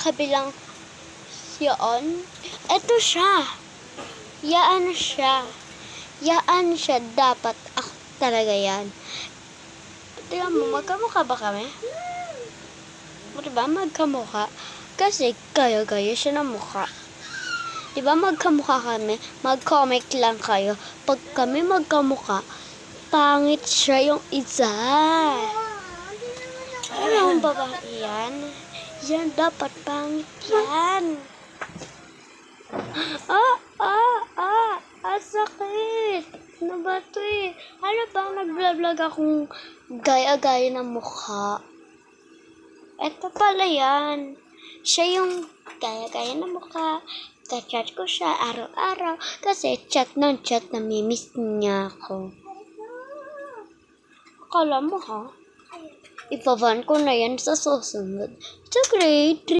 kabilang yun. Ito siya. Yaan siya. Yaan siya. Dapat ako talaga yan. Tingnan mo, magkamukha ba kami? Diba, magkamukha? Kasi gaya-gaya siya ng mukha. Diba, magkamukha kami? Mag-comment lang kayo. Pag kami magkamukha, pangit siya yung isa. Ano ang babae yan? Yan, dapat pangit yan. Sakit. Ano ba ito eh? Ano bang nag-vlog akong gaya-gaya ng mukha? Ito pala yan. Siya yung gaya-gaya ng mukha. Ka-chat ko siya araw-araw kasi chat namimiss niya ako. Akala mo ha? Ipavan ko na yan sa susunod. Sa grade 3.